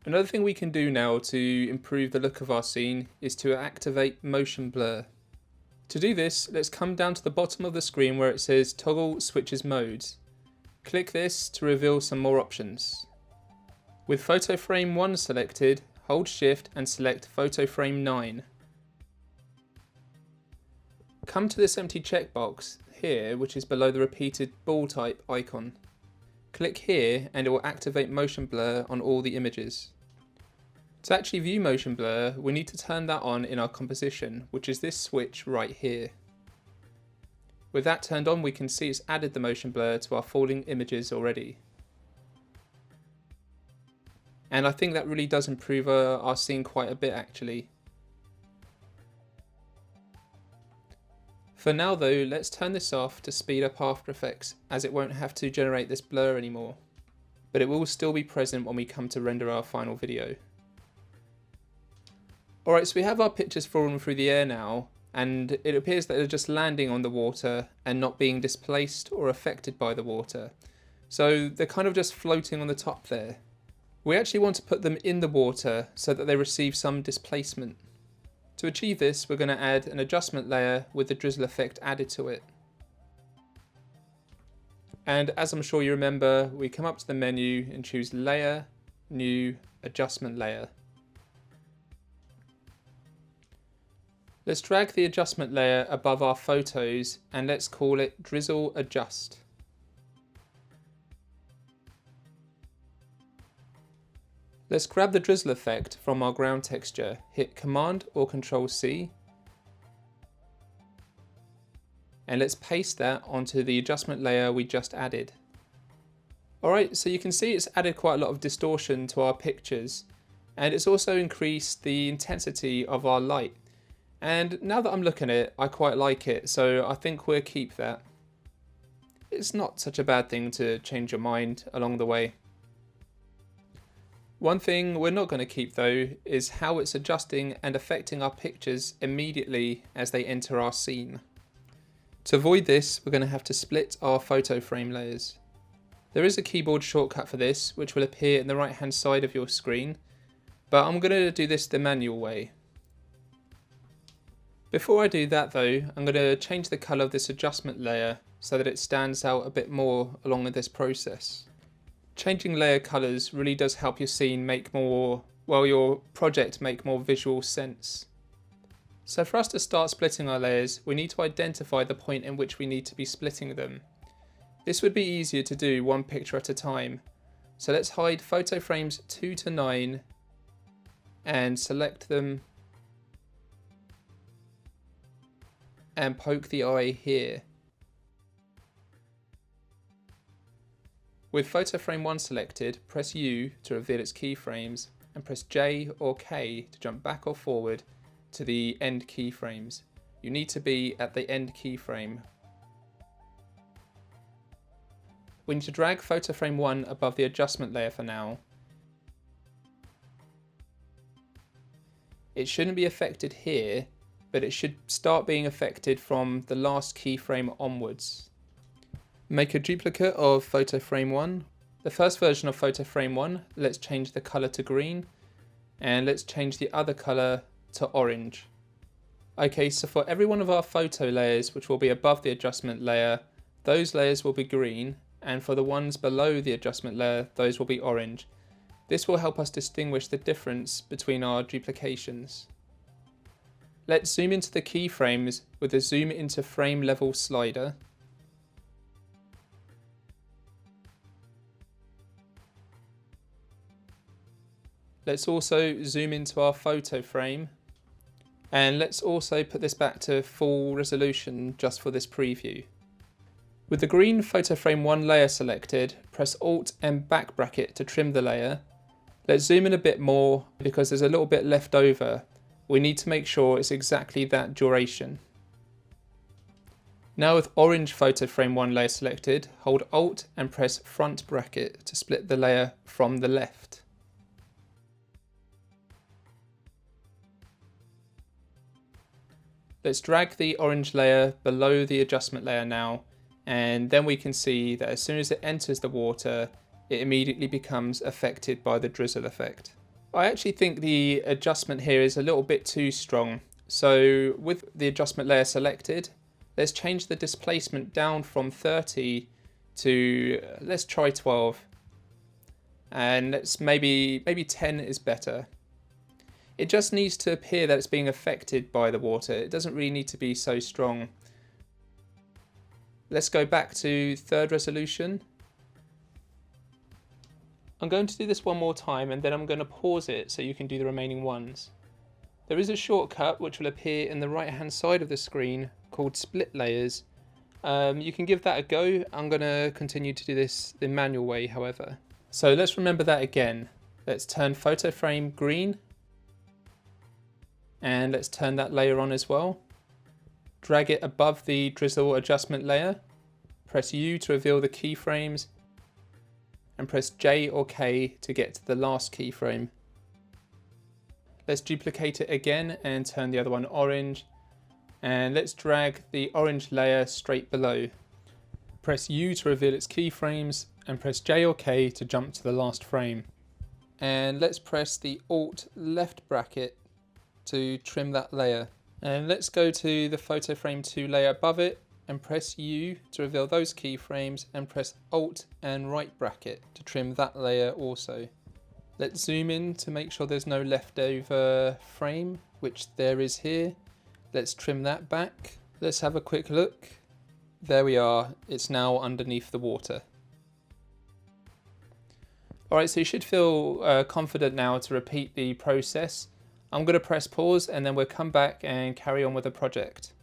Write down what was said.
Another thing we can do now to improve the look of our scene is to activate motion blur. To do this, let's come down to the bottom of the screen where it says Toggle Switches Modes. Click this to reveal some more options. With photo frame 1 selected, hold Shift and select photo frame 9. Come to this empty checkbox here, which is below the repeated ball type icon. Click here and it will activate motion blur on all the images. To actually view motion blur, we need to turn that on in our composition, which is this switch right here. With that turned on, we can see it's added the motion blur to our falling images already. And I think that really does improve our scene quite a bit actually. For now though, let's turn this off to speed up After Effects, as it won't have to generate this blur anymore. But it will still be present when we come to render our final video. Alright, so we have our pictures falling through the air now, and it appears that they're just landing on the water and not being displaced or affected by the water. So they're kind of just floating on the top there. We actually want to put them in the water so that they receive some displacement. To achieve this, we're going to add an adjustment layer with the Drizzle Effect added to it. And as I'm sure you remember, we come up to the menu and choose Layer, New, Adjustment Layer. Let's drag the adjustment layer above our photos and let's call it Drizzle Adjust. Let's grab the drizzle effect from our ground texture, hit Command or Control C, and let's paste that onto the adjustment layer we just added. Alright, so you can see it's added quite a lot of distortion to our pictures, and it's also increased the intensity of our light. And now that I'm looking at it, I quite like it, so I think we'll keep that. It's not such a bad thing to change your mind along the way. One thing we're not going to keep though is how it's adjusting and affecting our pictures immediately as they enter our scene. To avoid this, we're going to have to split our photo frame layers. There is a keyboard shortcut for this, which will appear in the right hand side of your screen, but I'm going to do this the manual way. Before I do that though, I'm going to change the colour of this adjustment layer so that it stands out a bit more along with this process. Changing layer colours really does help your scene make more, well, your project make more visual sense. So for us to start splitting our layers, we need to identify the point in which we need to be splitting them. This would be easier to do one picture at a time. So let's hide photo frames 2 to 9 and select them and poke the eye here. With photo frame 1 selected, press U to reveal its keyframes and press J or K to jump back or forward to the end keyframes. You need to be at the end keyframe. We need to drag photo frame 1 above the adjustment layer for now. It shouldn't be affected here, but it should start being affected from the last keyframe onwards. Make a duplicate of photo frame 1. The first version of photo frame 1, let's change the colour to green, and let's change the other colour to orange. Okay, so for every one of our photo layers which will be above the adjustment layer, those layers will be green, and for the ones below the adjustment layer, those will be orange. This will help us distinguish the difference between our duplications. Let's zoom into the keyframes with the zoom into frame level slider. Let's also zoom into our photo frame, and let's also put this back to full resolution just for this preview. With the green photo frame 1 layer selected, press Alt and back bracket to trim the layer. Let's zoom in a bit more because there's a little bit left over. We need to make sure it's exactly that duration. Now with orange photo frame 1 layer selected, hold Alt and press front bracket to split the layer from the left. Let's drag the orange layer below the adjustment layer now, and then we can see that as soon as it enters the water, it immediately becomes affected by the drizzle effect. I actually think the adjustment here is a little bit too strong. So with the adjustment layer selected, let's change the displacement down from 30 to, let's try 12. And let's maybe 10 is better. It just needs to appear that it's being affected by the water. It doesn't really need to be so strong. Let's go back to third resolution. I'm going to do this one more time and then I'm going to pause it so you can do the remaining ones. There is a shortcut which will appear in the right hand side of the screen called Split Layers. You can give that a go. I'm going to continue to do this the manual way, however. So let's remember that again. Let's turn photo frame green. And let's turn that layer on as well. Drag it above the drizzle adjustment layer. Press U to reveal the keyframes. And press J or K to get to the last keyframe. Let's duplicate it again and turn the other one orange. And let's drag the orange layer straight below. Press U to reveal its keyframes and press J or K to jump to the last frame. And let's press the Alt left bracket to trim that layer. And let's go to the photo frame 2 layer above it and press U to reveal those keyframes and press Alt and right bracket to trim that layer also. Let's zoom in to make sure there's no leftover frame, which there is here. Let's trim that back. Let's have a quick look. There we are, it's now underneath the water. Alright, so you should feel confident now to repeat the process. I'm going to press pause and then we'll come back and carry on with the project.